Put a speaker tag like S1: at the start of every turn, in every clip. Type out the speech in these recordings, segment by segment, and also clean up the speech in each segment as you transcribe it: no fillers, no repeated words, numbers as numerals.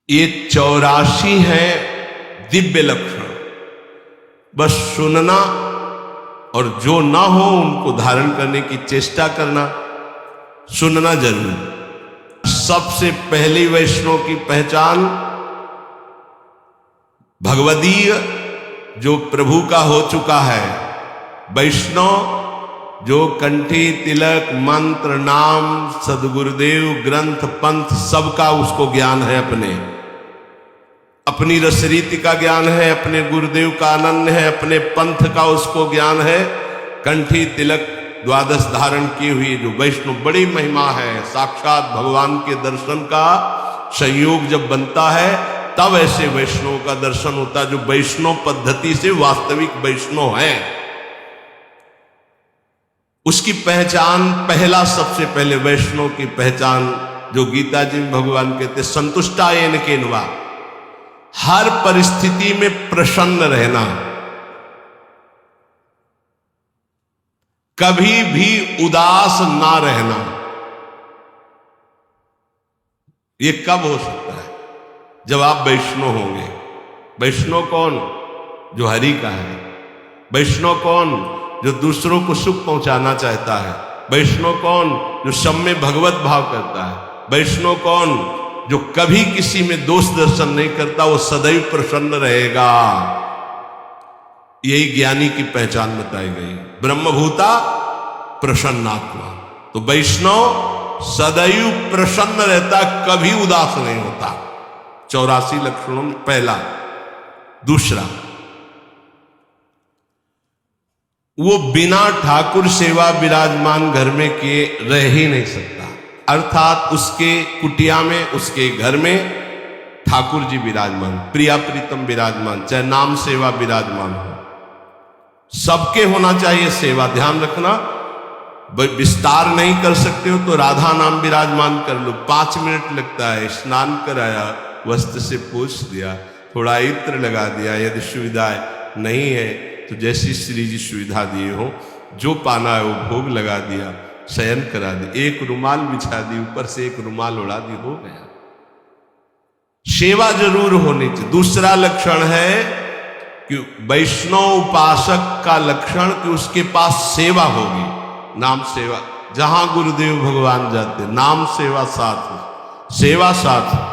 S1: ये 84 है दिव्य लक्षण। बस सुनना और जो ना हो उनको धारण करने की चेष्टा करना, सुनना जरूर। सबसे पहली वैष्णव की पहचान भगवदीय जो प्रभु का हो चुका है, वैष्णव जो कंठी तिलक मंत्र नाम सदगुरुदेव ग्रंथ पंथ सबका उसको ज्ञान है, अपनी रसरीति का ज्ञान है, अपने गुरुदेव का अनन्य है, अपने पंथ का उसको ज्ञान है। कंठी तिलक द्वादश धारण की हुई जो वैष्णव बड़ी महिमा है। साक्षात भगवान के दर्शन का संयोग जब बनता है तब ऐसे वैष्णव का दर्शन होता है जो वैष्णव पद्धति से वास्तविक वैष्णव है। उसकी पहचान पहला, सबसे पहले वैष्णव की पहचान जो गीता जी में भगवान कहते संतुष्टायेन केनवा, हर परिस्थिति में प्रसन्न रहना, कभी भी उदास ना रहना। ये कब हो सकता है? जब आप वैष्णव होंगे। वैष्णव कौन? जो हरि का है। वैष्णव कौन? जो दूसरों को सुख पहुंचाना चाहता है। वैष्णव कौन? जो सब में भगवत भाव करता है। वैष्णव कौन? जो कभी किसी में दोष दर्शन नहीं करता, वो सदैव प्रसन्न रहेगा। यही ज्ञानी की पहचान बताई गई, ब्रह्मभूता प्रसन्नात्मा। तो वैष्णव सदैव प्रसन्न रहता, कभी उदास नहीं होता। 84 लक्षणों में पहला। दूसरा, वो बिना ठाकुर सेवा विराजमान घर में किए रह ही नहीं सकता। अर्थात उसके कुटिया में, उसके घर में ठाकुर जी विराजमान, प्रिया प्रीतम विराजमान, चाहे नाम सेवा विराजमान हो, सबके होना चाहिए सेवा। ध्यान रखना, विस्तार नहीं कर सकते हो तो राधा नाम विराजमान कर लो, 5 मिनट लगता है। स्नान कराया, वस्त्र से पोंछ दिया, थोड़ा इत्र लगा दिया। यदि सुविधा नहीं है तो जैसी श्री जी सुविधा दिए हो, जो पाना है वो भोग लगा दिया, शयन करा दी, एक रुमाल बिछा दी, ऊपर से एक रुमाल उड़ा दी, हो गया। सेवा जरूर होनी चाहिए। दूसरा लक्षण है कि वैष्णव उपासक का लक्षण कि उसके पास सेवा होगी। नाम सेवा, जहां गुरुदेव भगवान जाते नाम सेवा साथ, सेवा साथ।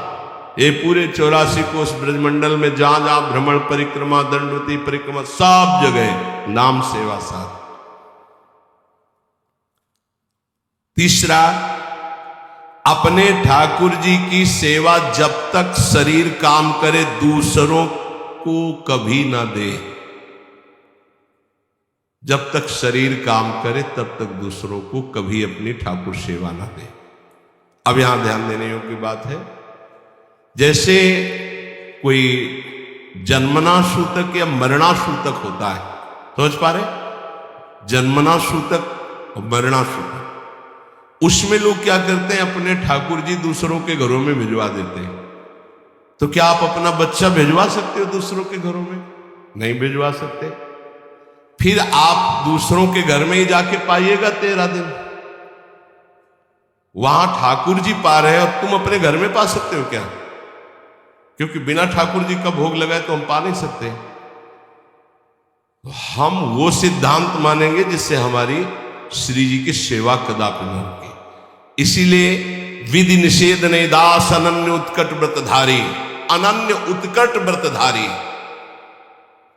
S1: ये पूरे 84 कोष ब्रजमंडल में जहां जहां भ्रमण परिक्रमा, दंडवती परिक्रमा, सब जगह नाम सेवा साथ। तीसरा, अपने ठाकुर जी की सेवा जब तक शरीर काम करे दूसरों को कभी ना दे। जब तक शरीर काम करे तब तक दूसरों को कभी अपनी ठाकुर सेवा ना दे। अब यहां ध्यान देने योग्य बात है, जैसे कोई जन्मना सूतक या मरणा सूतक होता है, समझ पा रहे? जन्मना सूतक और मरणा सूतक, उसमें लोग क्या करते हैं, अपने ठाकुर जी दूसरों के घरों में भिजवा देते हैं। तो क्या आप अपना बच्चा भिजवा सकते हो दूसरों के घरों में? नहीं भिजवा सकते। फिर आप दूसरों के घर में ही जाके पाइएगा 13 दिन। वहां ठाकुर जी पा रहे हैं और तुम अपने घर में पा सकते हो क्या? क्योंकि बिना ठाकुर जी का भोग लगाए तो हम पा नहीं सकते। तो हम वो सिद्धांत मानेंगे जिससे हमारी श्री जी की सेवा कदापि न होगी। इसीलिए विधि निषेध ने दास अनन्य उत्कट व्रतधारी, अनन्य उत्कट व्रतधारी,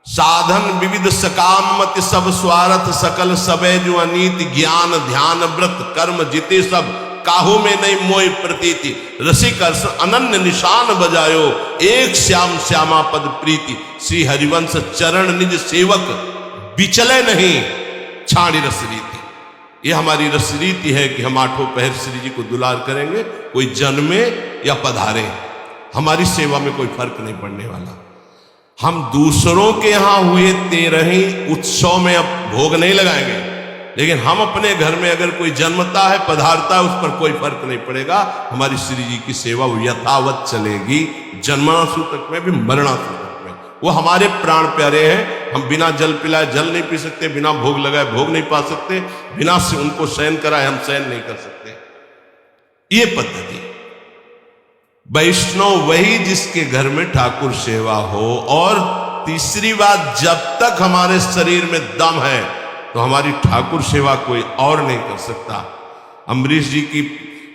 S1: साधन विविध सकाम मत सब स्वार्थ सकल सबे जो अनीति, ज्ञान ध्यान व्रत कर्म जिते सब, काहू में नहीं मोय प्रतीति, रसिक अनन्य निशान बजायो, एक श्याम श्यामा पद प्रीति, श्री हरिवंश चरण निज सेवक बिचले नहीं, छाड़ी रस रीति। ये हमारी रस रीति है कि हम 8 पहर श्री जी को दुलार करेंगे, कोई जन्मे या पधारे, हमारी सेवा में कोई फर्क नहीं पड़ने वाला। हम दूसरों के यहां हुए 13 उत्सव में अब भोग नहीं लगाएंगे, लेकिन हम अपने घर में अगर कोई जन्मता है, पधारता है, उस पर कोई फर्क नहीं पड़ेगा। हमारी श्री जी की सेवा यथावत चलेगी, जन्मना सूतक में भी मरणा सूतक में। वो हमारे प्राण प्यारे हैं। हम बिना जल पिलाए जल नहीं पी सकते, बिना भोग लगाए भोग नहीं पा सकते, बिना से उनको शयन कराए हम शयन नहीं कर सकते। ये पद्धति वैष्णव वही जिसके घर में ठाकुर सेवा हो। और तीसरी बात, जब तक हमारे शरीर में दम है तो हमारी ठाकुर सेवा कोई और नहीं कर सकता। अम्बरीश जी की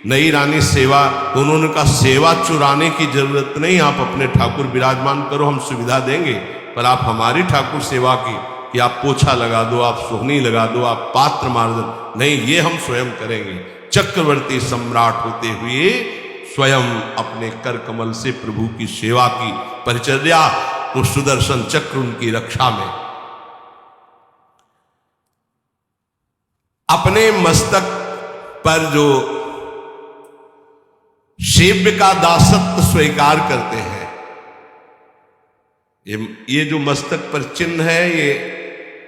S1: नई रानी सेवा, तो उन्होंने कहा सेवा चुराने की जरूरत नहीं, आप अपने ठाकुर विराजमान करो, हम सुविधा देंगे, पर आप हमारी ठाकुर सेवा की कि आप पोछा लगा दो, आप सोहनी लगा दो, आप पात्र मार दो, नहीं, ये हम स्वयं करेंगे। चक्रवर्ती सम्राट होते हुए स्वयं अपने कर कमल से प्रभु की सेवा की परिचर्या, तो सुदर्शन चक्र उनकी रक्षा में। अपने मस्तक पर जो सेव्य का दासत्व स्वीकार करते हैं, ये जो मस्तक पर चिन्ह है, ये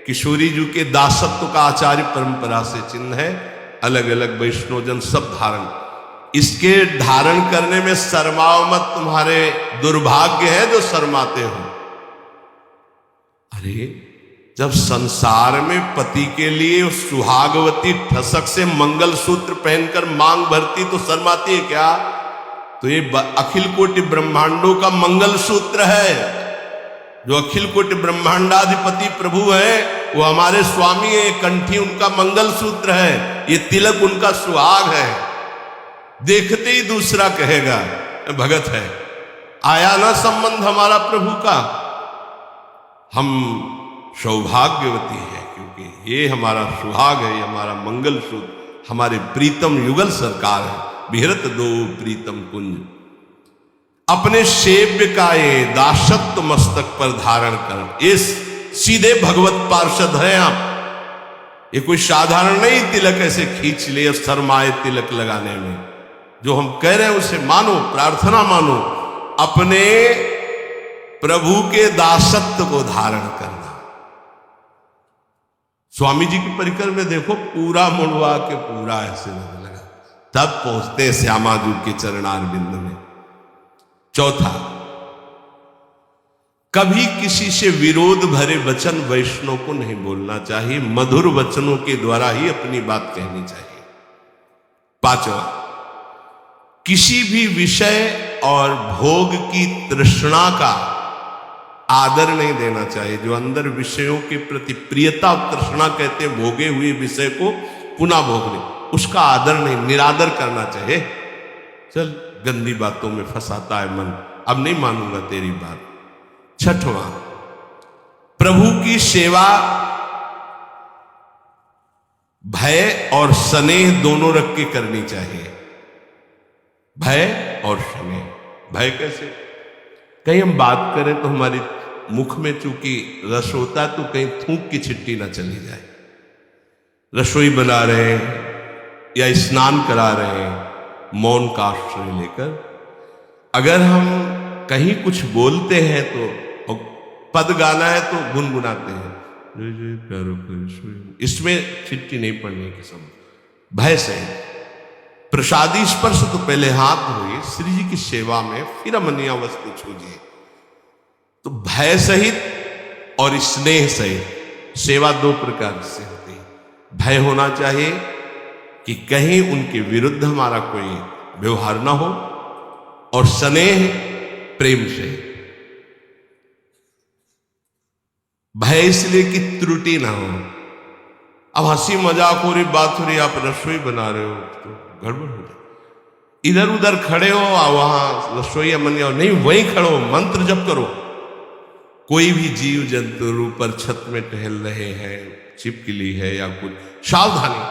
S1: किशोरी जी के दासत्व का आचार्य परंपरा से चिन्ह है। अलग अलग वैष्णवजन सब धारण, इसके धारण करने में शर्माओ मत, तुम्हारे दुर्भाग्य है जो शर्माते हो। अरे जब संसार में पति के लिए सुहागवती ठसक से मंगल सूत्र पहनकर मांग भरती तो शर्माती है क्या? तो ये अखिल कोटि ब्रह्मांडों का मंगल सूत्र है। जो अखिल कोटि ब्रह्मांडाधिपति प्रभु है वो हमारे स्वामी है, कंठी उनका मंगल सूत्र है, ये तिलक उनका सुहाग है। देखते ही दूसरा कहेगा भगत है। आया ना संबंध हमारा प्रभु का, हम सौभाग्यवती है क्योंकि ये हमारा सुहाग है, ये हमारा मंगल सूत्र, हमारे प्रीतम युगल सरकार है। विहरत दो प्रीतम कुंज, अपने सेव्य का ये दासत्व मस्तक पर धारण कर, ये सीधे भगवत पार्षद हैं आप। ये कोई साधारण नहीं तिलक ऐसे खींच ले और शर्माए तिलक लगाने में। जो हम कह रहे हैं उसे मानो, प्रार्थना मानो, अपने प्रभु के दासत्व को धारण करना। स्वामी जी की परिकर में देखो, पूरा मुड़वा के पूरा ऐसे लगा, तब पहुंचते श्यामा जी के चरणारविंद में। चौथा, कभी किसी से विरोध भरे वचन वैष्णव को नहीं बोलना चाहिए, मधुर वचनों के द्वारा ही अपनी बात कहनी चाहिए। पांचवा, किसी भी विषय और भोग की तृष्णा का आदर नहीं देना चाहिए। जो अंदर विषयों के प्रति प्रियता तृष्णा कहते हैं, भोगे हुए विषय को पुनः भोगने, उसका आदर नहीं, निरादर करना चाहिए। चल गंदी बातों में फंसाता है मन, अब नहीं मानूंगा तेरी बात। छठवां, प्रभु की सेवा भय और स्नेह दोनों रख के करनी चाहिए। भय और स्नेह। भय कैसे? कहीं हम बात करें तो हमारी मुख में चूंकि रस होता है तो कहीं थूक की छिट्टी ना चली जाए। रसोई बना रहे हैं या स्नान करा रहे हैं, मौन का आश्रय लेकर अगर हम कहीं कुछ बोलते हैं तो, पद गाना है तो गुनगुनाते हैं, इसमें छिट्टी नहीं पड़ने की सब। भय से प्रसादी स्पर्श तो पहले हाथ धोइए श्री जी की सेवा में, फिर अमनिया वस्तु छूजिए। तो भय सहित और स्नेह सहित सेवा दो प्रकार से होती है। भय होना चाहिए कि कहीं उनके विरुद्ध हमारा कोई व्यवहार ना हो, और स्नेह प्रेम से। भय इसलिए कि त्रुटि ना हो। अब हंसी मजाक हो रही, बात हो रही, आप रसोई बना रहे हो तो गड़बड़ हो जाए, इधर उधर खड़े हो, वहां रसोई अमनिया नहीं, वहीं खड़ो, मंत्र जप करो। कोई भी जीव जंतु ऊपर छत में टहल रहे हैं, छिपकली है या कुछ, सावधानी।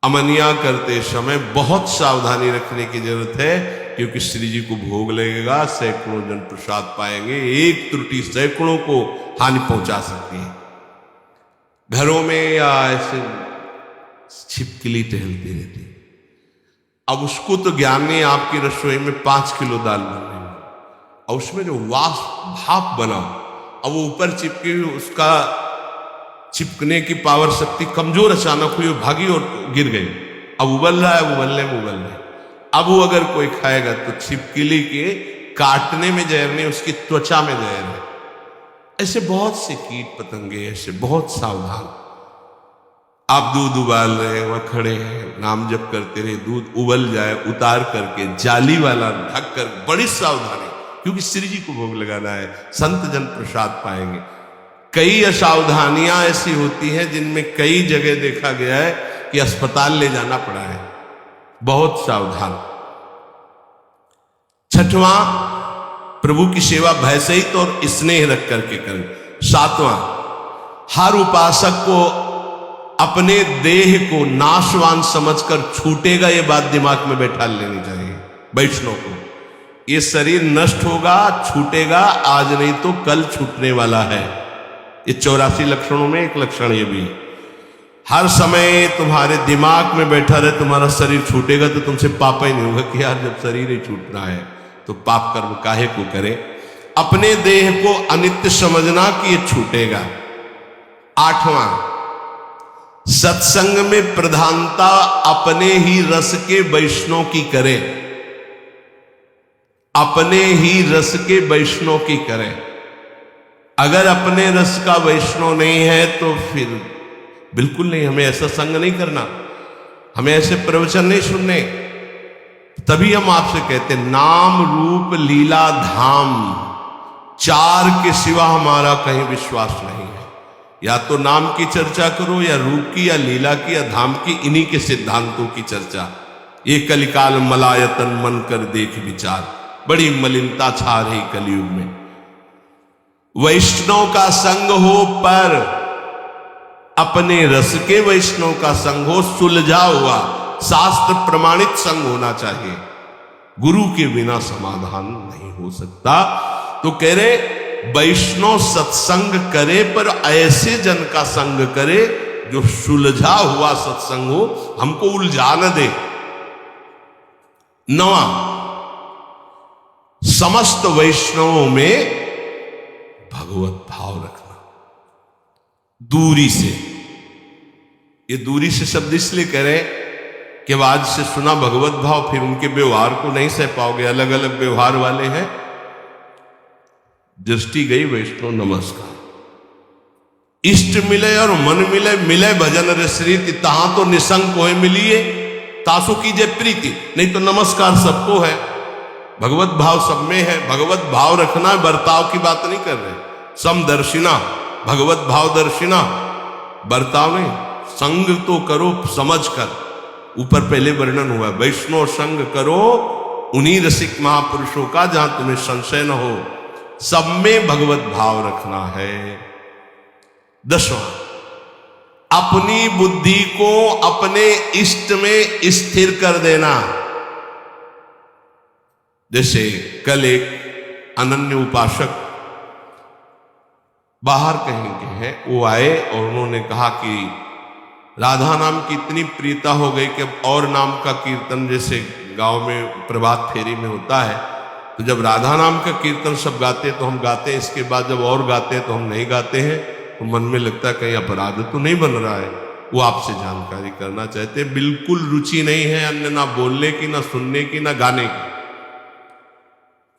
S1: अमनिया करते समय बहुत सावधानी रखने की जरूरत है, क्योंकि श्री जी को भोग लगेगा, सैकड़ों जन प्रसाद पाएंगे, एक त्रुटि सैकड़ों को हानि पहुंचा सकती है। घरों में या ऐसे छिपकली टहलती रहती, अब उसको तो ज्ञान नहीं, आपकी रसोई में 5 किलो दाल बन रही है और उसमें जो भाप बना, अब वो ऊपर चिपकी हुई, उसका चिपकने की पावर शक्ति कमजोर अचानक हुई, भागी और गिर गई। अब उबल रहा है, उबलने में उबल रहा है। अब वो अगर कोई खाएगा तो छिपकली के काटने में जहर नहीं, उसकी त्वचा में जहर है। ऐसे बहुत से कीट पतंगे, ऐसे बहुत सावधान। आप दूध उबाल रहे हैं, वह खड़े हैं, नाम जप करते रहे, दूध उबल जाए उतार करके जाली वाला ढक कर, बड़ी सावधानी, क्योंकि श्री जी को भोग लगाना है, संत जन प्रसाद पाएंगे। कई असावधानियां ऐसी होती हैं जिनमें कई जगह देखा गया है कि अस्पताल ले जाना पड़ा है। बहुत सावधान। छठवां, प्रभु की सेवा भय सहित और स्नेह रख करके करें। सातवां, हर उपासक को अपने देह को नाशवान समझकर छूटेगा, ये बात दिमाग में बैठा लेनी चाहिए वैष्णव को। ये शरीर नष्ट होगा, छूटेगा, आज नहीं तो कल छूटने वाला है। ये 84 लक्षणों में एक लक्षण ये भी, हर समय तुम्हारे दिमाग में बैठा रहे तुम्हारा शरीर छूटेगा तो तुमसे पाप ही नहीं होगा कि यार जब शरीर ही छूटना है तो पाप कर्म काहे को करे। अपने देह को अनित्य समझना कि ये छूटेगा। आठवां, सत्संग में प्रधानता अपने ही रस के वैष्णव की करे, अपने ही रस के वैष्णव की करे। अगर अपने रस का वैष्णव नहीं है तो फिर बिल्कुल नहीं, हमें ऐसा संग नहीं करना, हमें ऐसे प्रवचन नहीं सुनने। तभी हम आपसे कहते हैं नाम रूप लीला धाम, चार के सिवा हमारा कहीं विश्वास नहीं है। या तो नाम की चर्चा करो, या रूप की, या लीला की, या धाम की, इन्हीं के सिद्धांतों की चर्चा। ये कलिकाल मलायतन मन कर देख विचार, बड़ी मलिनता छा रही कलयुग में। वैष्णव का संग हो पर अपने रस के वैष्णव का संग हो, सुलझा हुआ शास्त्र प्रमाणित संग होना चाहिए। गुरु के बिना समाधान नहीं हो सकता। तो कह रहे वैष्णव सत्संग करे पर ऐसे जन का संग करे जो सुलझा हुआ सत्संग हो, हमको उलझा न दे। नवा, समस्त वैष्णवों में भगवत भाव रखना, दूरी से। ये दूरी से शब्द इसलिए कह रहे कि आज से सुना भगवत भाव, फिर उनके व्यवहार को नहीं सह पाओगे, अलग अलग व्यवहार वाले हैं। दृष्टि गई वैष्णव नमस्कार, इष्ट मिले और मन मिले, मिले भजन रसरीति, तहां तो निसंग को मिलिए, तासु कीजिए प्रीति। नहीं तो नमस्कार सबको है, भगवत भाव सब में है। भगवत भाव रखना, बर्ताव की बात नहीं कर रहे, समदर्शिना, भगवत भाव दर्शिना, बर्ताव नहीं। संग तो करो समझ कर, ऊपर पहले वर्णन हुआ, वैष्णव संग करो उन्हीं रसिक महापुरुषों का जहां तुम्हें संशय न हो। सब में भगवत भाव रखना है। 10वां, अपनी बुद्धि को अपने इष्ट में स्थिर कर देना। जैसे कल एक अनन्य उपासक बाहर कहीं के हैं, वो आए और उन्होंने कहा कि राधा नाम की इतनी प्रियता हो गई कि अब और नाम का कीर्तन, जैसे गांव में प्रभात फेरी में होता है, तो जब राधा नाम का कीर्तन सब गाते हैं तो हम गाते हैं, इसके बाद जब और गाते हैं तो हम नहीं गाते हैं। तो मन में लगता है कहीं अपराध तो नहीं बन रहा है। वो आपसे जानकारी करना चाहते हैं। बिल्कुल रुचि नहीं है अन्य ना बोलने की, ना सुनने की, ना गाने की।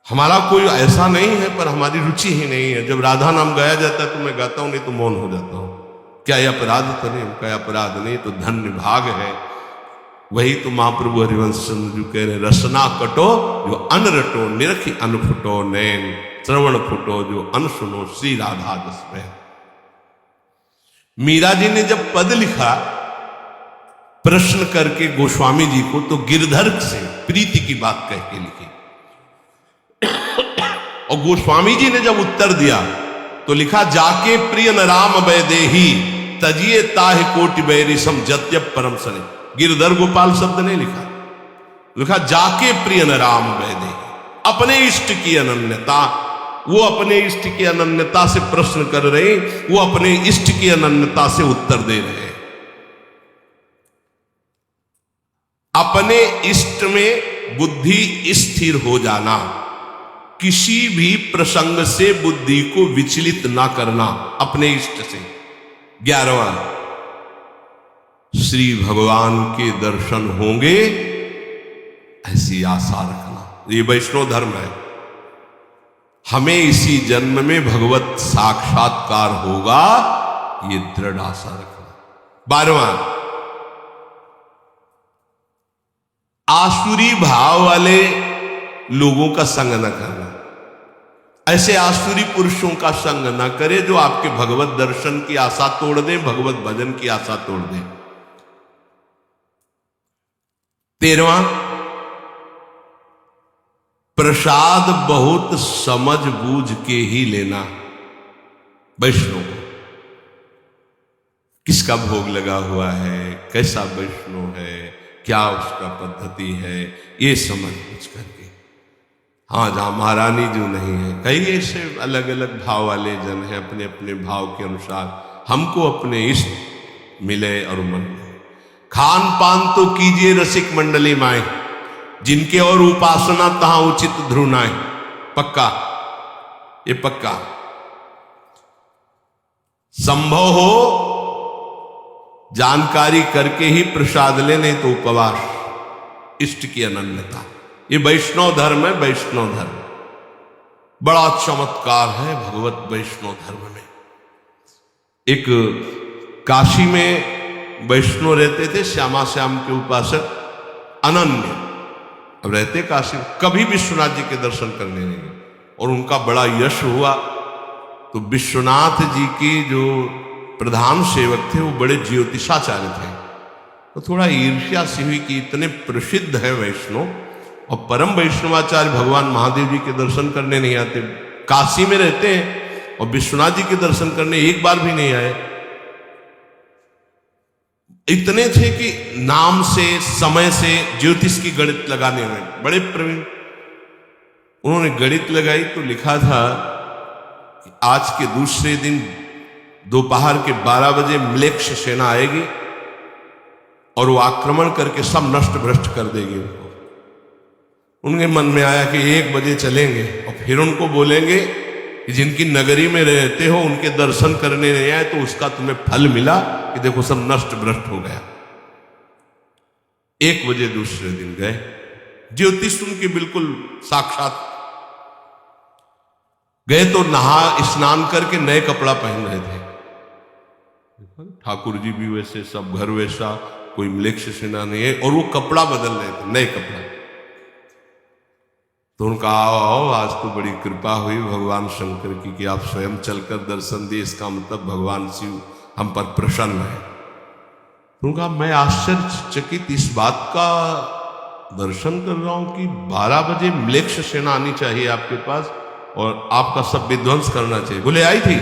S1: हमारा कोई ऐसा नहीं है, पर हमारी रुचि ही नहीं है। जब राधा नाम गाया जाता है तो मैं गाता हूं, नहीं तो मौन हो जाता हूं। क्या यह अपराध तो नहीं? उनका अपराध नहीं, तो धन्य भाग है। वही तो महाप्रभु हरिवंश चंद्र जी कह रहे, रसना कटो जो अन रटो, निरखी अन फुटो नैन, श्रवण फुटो जो अन सुनो, श्री राधा जस में। मीरा जी ने जब पद लिखा प्रश्न करके गोस्वामी जी को, तो गिरधर से प्रीति की बात कह के लिखी। और गोस्वामी जी ने जब उत्तर दिया तो लिखा, जाके प्रिय न राम वैदेही तजिए ताहि कोटि बैरी सम जत्यप परम सने। गिरधर गोपाल शब्द नहीं लिखा, लिखा जाके प्रिय न राम वैदेही। अपने इष्ट की अनन्यता, वो अपने इष्ट की अनन्यता से प्रश्न कर रहे, वो अपने इष्ट की अनन्यता से उत्तर दे रहे। अपने इष्ट में बुद्धि स्थिर हो जाना, किसी भी प्रसंग से बुद्धि को विचलित ना करना, अपने इष्ट से। 11वां, श्री भगवान के दर्शन होंगे ऐसी आशा रखना। ये वैष्णव धर्म है। हमें इसी जन्म में भगवत साक्षात्कार होगा, ये दृढ़ आशा रखना। 12वां, आसुरी भाव वाले लोगों का संग न करना। ऐसे आसुरी पुरुषों का संग न करे जो आपके भगवत दर्शन की आशा तोड़ दे, भगवत भजन की आशा तोड़ दे। 13वां, प्रसाद बहुत समझ बूझ के ही लेना। वैष्णव किसका भोग लगा हुआ है, कैसा वैष्णव है, क्या उसका पद्धति है, ये समझ बूझ करके। हाँ, जहां महारानी जो नहीं है, कई ऐसे अलग अलग भाव वाले जन हैं, अपने अपने भाव के अनुसार हमको अपने इष्ट मिले और मन मिले। खान पान तो कीजिए रसिक मंडली माए, जिनके और उपासना तहां उचित ध्रुनाए। पक्का, ये पक्का। संभव हो जानकारी करके ही प्रसाद ले, नहीं तो उपवास, इष्ट की अनन्यता। ये वैष्णव धर्म है, वैष्णव धर्म बड़ा चमत्कार है भगवत वैष्णव धर्म में। एक काशी में वैष्णव रहते थे, श्यामा श्याम के उपासक अनन्य, अब रहते काशी में, कभी विश्वनाथ जी के दर्शन करने नहीं गए, और उनका बड़ा यश हुआ। तो विश्वनाथ जी के जो प्रधान सेवक थे वो बड़े ज्योतिषाचार्य थे, तो थोड़ा ईर्ष्या सी हुई कि इतने प्रसिद्ध है वैष्णव और परम वैष्णवाचार्य भगवान महादेव जी के दर्शन करने नहीं आते, काशी में रहते हैं और विश्वनाथ जी के दर्शन करने एक बार भी नहीं आए। इतने थे कि नाम से, समय से, ज्योतिष की गणित लगाने में बड़े प्रवीण। उन्होंने गणित लगाई तो लिखा था कि आज के दूसरे दिन दोपहर के 12 बजे म्लेच्छ सेना आएगी और वो आक्रमण करके सब नष्ट भ्रष्ट कर देगी उनको। उनके मन में आया कि 1 बजे चलेंगे और फिर उनको बोलेंगे कि जिनकी नगरी में रहते हो उनके दर्शन करने नहीं आए तो उसका तुम्हें फल मिला कि देखो सब नष्ट भ्रष्ट हो गया। 1 बजे दूसरे दिन गए, ज्योतिष उनके बिल्कुल साक्षात। गए तो नहा स्नान करके नए कपड़ा पहन रहे थे, ठाकुर जी भी वैसे, सब घर वैसा, कोई म्लेच्छ सेना नहीं है, और वो कपड़ा बदल रहे थे, नए कपड़ा। तो उनका आओ आज तो बड़ी कृपा हुई भगवान शंकर की कि आप स्वयं चलकर दर्शन दिए, इसका मतलब भगवान शिव हम पर प्रसन्न है। तो उनका मैं आश्चर्यचकित इस बात का दर्शन कर रहा हूं कि 12 बजे म्लेच्छ सेना आनी चाहिए आपके पास और आपका सब विध्वंस करना चाहिए। बोले आई थी?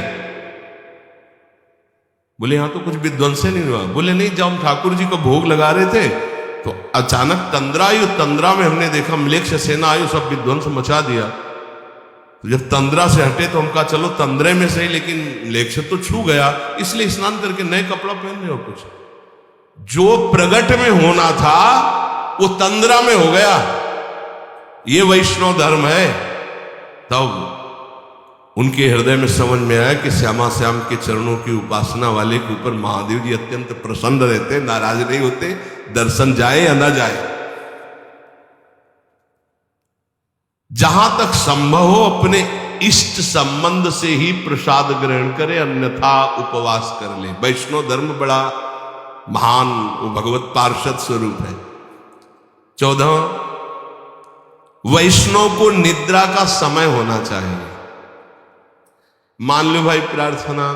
S1: बोले यहां तो कुछ विध्वंस नहीं हुआ। बोले नहीं, जब हम ठाकुर जी को भोग लगा रहे थे तो अचानक तंद्रा आई, तंद्रा में हमने देखा म्लेच्छ सेना आई, सब विध्वंस मचा दिया। तो जब तंद्रा से हटे तो हम कहा चलो तंद्रे में सही, लेकिन म्लेच्छ तो छू गया, इसलिए स्नान करके नए कपड़ा पहन रहे हो। कुछ जो प्रगट में होना था वो तंद्रा में हो गया। ये वैष्णव धर्म है। तब उनके हृदय में समझ में आया कि श्यामा श्याम के चरणों की उपासना वाले के ऊपर महादेव जी अत्यंत प्रसन्न रहते, नाराज नहीं होते, दर्शन जाए या ना जाए। जहां तक संभव हो अपने इष्ट संबंध से ही प्रसाद ग्रहण करे, अन्यथा उपवास कर ले। वैष्णव धर्म बड़ा महान, वो भगवत पार्षद स्वरूप है। 14, वैष्णव को निद्रा का समय होना चाहिए। मान लो भाई प्रार्थना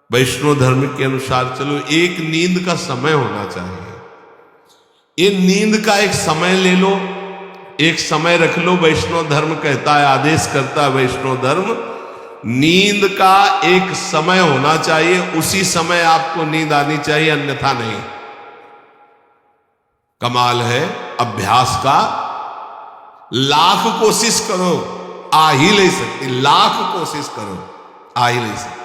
S1: वैष्णव धर्म के अनुसार चलो, एक नींद का समय होना चाहिए। ये नींद का एक समय ले लो, एक समय रख लो। वैष्णव धर्म कहता है, आदेश करता है वैष्णव धर्म, नींद का एक समय होना चाहिए, उसी समय आपको नींद आनी चाहिए, अन्यथा नहीं। कमाल है अभ्यास का। लाख कोशिश करो, आ ही नहीं सकती। लाख कोशिश करो, आ ही नहीं सकती।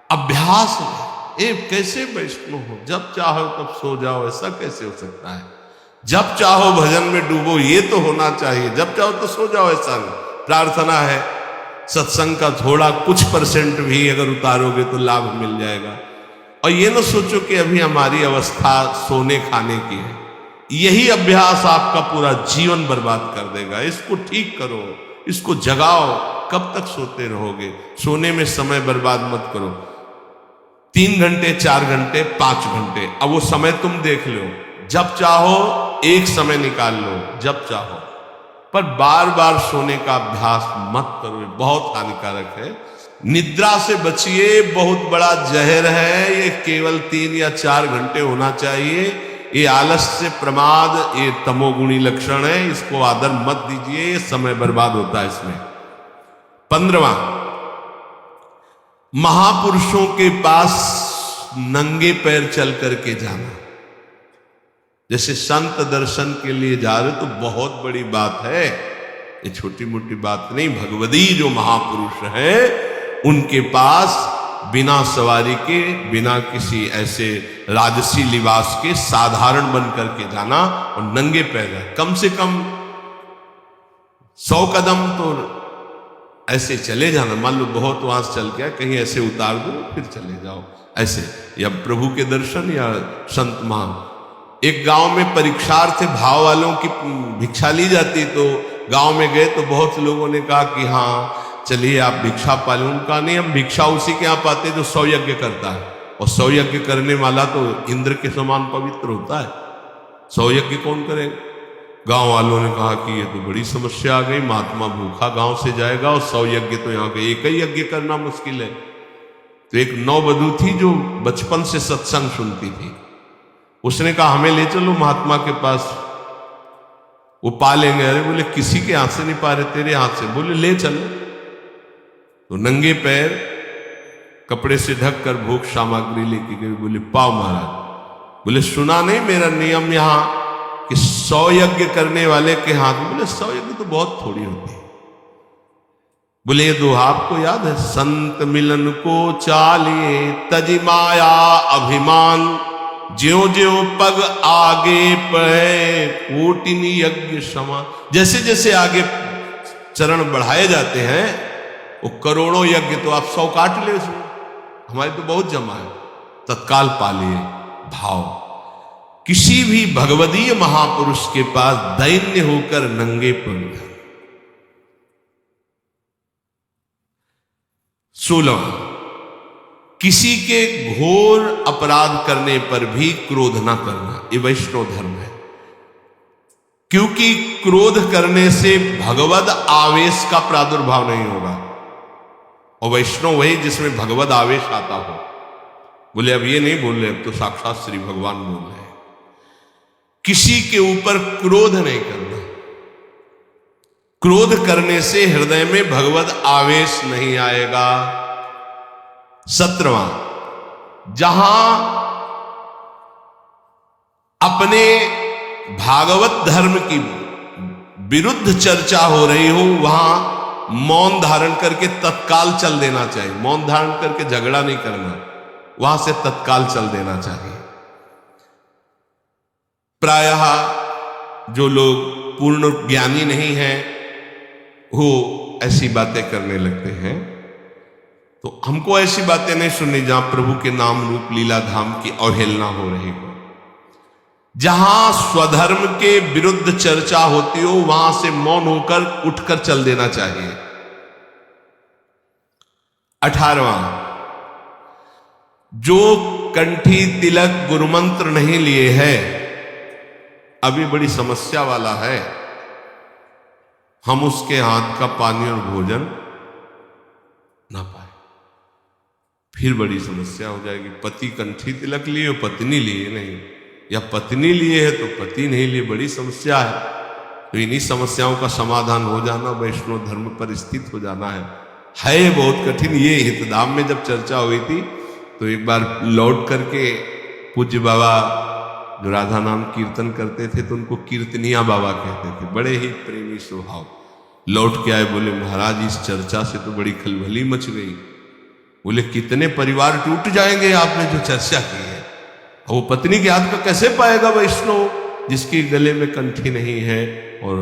S1: अभ्यास है। कैसे वैष्णव हो, जब चाहो तब सो जाओ, ऐसा कैसे हो सकता है? जब चाहो भजन में डूबो, ये तो होना चाहिए। जब चाहो तो सो जाओ, ऐसा नहीं। प्रार्थना है, सत्संग का थोड़ा कुछ % भी अगर उतारोगे तो लाभ मिल जाएगा। और ये ना सोचो कि अभी हमारी अवस्था सोने खाने की है। यही अभ्यास आपका पूरा जीवन बर्बाद कर देगा। इसको ठीक करो, इसको जगाओ। कब तक सोते रहोगे? सोने में समय बर्बाद मत करो। 3 घंटे, 4 घंटे, 5 घंटे, अब वो समय तुम देख लो, जब चाहो एक समय निकाल लो, जब चाहो, पर बार बार सोने का अभ्यास मत करो, बहुत हानिकारक है। निद्रा से बचिए, बहुत बड़ा जहर है ये। केवल 3 या 4 घंटे होना चाहिए। ये आलस्य, प्रमाद, ये तमोगुणी लक्षण है, इसको आदर मत दीजिए, ये समय बर्बाद होता है इसमें। 15वां, महापुरुषों के पास नंगे पैर चल करके जाना। जैसे संत दर्शन के लिए जा रहे तो बहुत बड़ी बात है, ये छोटी मोटी बात नहीं। भगवदी जो महापुरुष है उनके पास बिना सवारी के, बिना किसी ऐसे राजसी लिबास के, साधारण बन करके जाना और नंगे पैर, कम से कम 100 कदम तो ऐसे चले जाना। मान लो बहुत वहां से चल के कहीं ऐसे उतार दो, फिर चले जाओ ऐसे, या प्रभु के दर्शन या संत महान। एक गांव में परीक्षार्थ भाव वालों की भिक्षा ली जाती, तो गांव में गए तो बहुत लोगों ने कहा कि हाँ चलिए आप भिक्षा पाले। उनका नहीं, हम भिक्षा उसी के यहाँ पाते जो 100 यज्ञ करता है, और 100 यज्ञ करने वाला तो इंद्र के समान पवित्र होता है। 100 यज्ञ कौन करेगा? गांव वालों ने कहा कि ये तो बड़ी समस्या आ गई, महात्मा भूखा गांव से जाएगा और 100 यज्ञ तो यहाँ के एक ही यज्ञ करना मुश्किल है। तो एक नौवधू थी जो बचपन से सत्संग सुनती थी, उसने कहा हमें ले चलो महात्मा के पास, वो पा लेंगे। अरे बोले किसी के हाथ से नहीं पा रहे, तेरे हाथ से। बोले ले चलो। तो नंगे पैर कपड़े से ढक कर भोग सामग्री लेके गए। बोले पाओ महाराज। बोले सुना नहीं मेरा नियम यहां कि 100 यज्ञ करने वाले के हाथ में। बोले 100 यज्ञ तो बहुत थोड़ी होती है। बोले ये दोहा आपको याद है, संत मिलन को चालिए तजी माया अभिमान, ज्यो ज्यो पग आगे पढ़े कोटिनी यज्ञ समान। जैसे जैसे आगे चरण बढ़ाए जाते हैं वो करोड़ों यज्ञ, तो आप 100 काट ले उसमें, हमारे तो बहुत जमा है, तत्काल पा लिए भाव। किसी भी भगवदीय महापुरुष के पास दैन्य होकर नंगे पड़ जाए। 16, किसी के घोर अपराध करने पर भी क्रोध ना करना, ये वैष्णव धर्म है। क्योंकि क्रोध करने से भगवद आवेश का प्रादुर्भाव नहीं होगा, और वैष्णव वही जिसमें भगवद आवेश आता हो। बोले अब ये नहीं बोल रहे, अब तो साक्षात श्री भगवान बोल रहे हैं। किसी के ऊपर क्रोध नहीं करना, क्रोध करने से हृदय में भगवद आवेश नहीं आएगा। 17वां, जहां अपने भागवत धर्म की विरुद्ध चर्चा हो रही हो वहां मौन धारण करके तत्काल चल देना चाहिए। मौन धारण करके झगड़ा नहीं करना, वहां से तत्काल चल देना चाहिए। प्रायः जो लोग पूर्ण ज्ञानी नहीं हैं वो ऐसी बातें करने लगते हैं, तो हमको ऐसी बातें नहीं सुननी जहां प्रभु के नाम रूप लीला धाम की अवहेलना हो रही हो। जहां स्वधर्म के विरुद्ध चर्चा होती हो वहां से मौन होकर उठकर चल देना चाहिए। 18वां, जो कंठी तिलक गुरुमंत्र नहीं लिए है, अभी बड़ी समस्या वाला है, हम उसके हाथ का पानी और भोजन ना पाए, फिर बड़ी समस्या हो जाएगी। पति कंठी तिलक लिए, पत्नी लिए नहीं, या पत्नी लिए है तो पति नहीं लिए, बड़ी समस्या है। तो इन्हीं समस्याओं का समाधान हो जाना, वैष्णव धर्म पर स्थित हो जाना है बहुत कठिन। ये हितधाम में जब चर्चा हुई थी तो एक बार लौट करके पूज्य बाबा जो राधा नाम कीर्तन करते थे तो उनको कीर्तनिया बाबा कहते थे, बड़े ही प्रेमी स्वभाव। लौट के आए, बोले महाराज इस चर्चा से तो बड़ी खलबली मच गई। बोले कितने परिवार टूट जाएंगे आपने जो चर्चा की है। वो पत्नी के हाथ का कैसे पाएगा वैष्णव जिसके गले में कंठी नहीं है और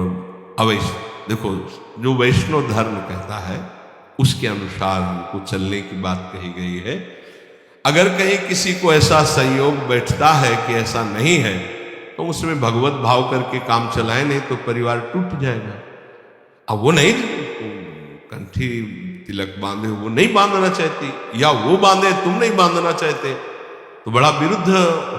S1: अवैष्णव। देखो जो वैष्णव धर्म कहता है उसके अनुसार हमको चलने की बात कही गई है। अगर कहीं किसी को ऐसा संयोग बैठता है कि ऐसा नहीं है तो उसमें भगवत भाव करके काम चलाए, नहीं तो परिवार टूट जाएगा। अब वो नहीं कंठी तिलक बांधे वो नहीं बांधना चाहती, या वो बांधे तुम नहीं बांधना चाहते, तो बड़ा विरुद्ध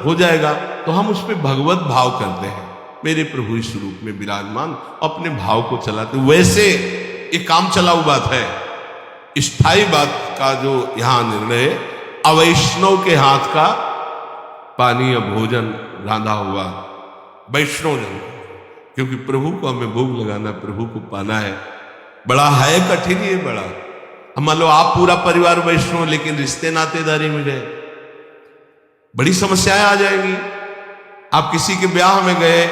S1: हो जाएगा। तो हम उस पर भगवत भाव करते हैं, मेरे प्रभु इस रूप में विराजमान, अपने भाव को चलाते। वैसे ये काम चलाऊ बात है, स्थायी बात का जो यहां निर्णय है, अवैष्णव के हाथ का पानी या भोजन रांधा हुआ वैष्णव जन, क्योंकि प्रभु को हमें भोग लगाना, प्रभु को पाना है, बड़ा है कठिन ये बड़ा। अब मान लो आप पूरा परिवार वैष्णव, लेकिन रिश्ते नातेदारी में गए, बड़ी समस्याएं आ जाएंगी। आप किसी के ब्याह में गए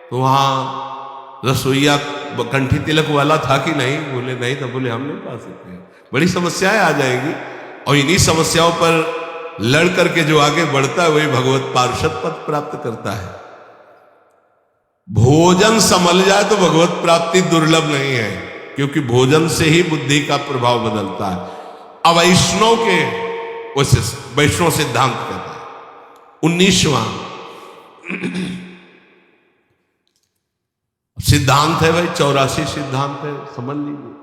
S1: तो वहां रसोईया कंठी तिलक वाला था कि नहीं, बोले नहीं था, बोले हम नहीं पा सकते, बड़ी समस्याएं आ जाएंगी। और इन्हीं समस्याओं पर लड़ करके जो आगे बढ़ता है वही भगवत पार्षद पद प्राप्त करता है। भोजन संभल जाए तो भगवत प्राप्ति दुर्लभ नहीं है, क्योंकि भोजन से ही बुद्धि का प्रभाव बदलता है। अवैष्णव के वैष्णव सिद्धांत कहता है। 19वां सिद्धांत है भाई, 84 सिद्धांत है, समझ लीजिए।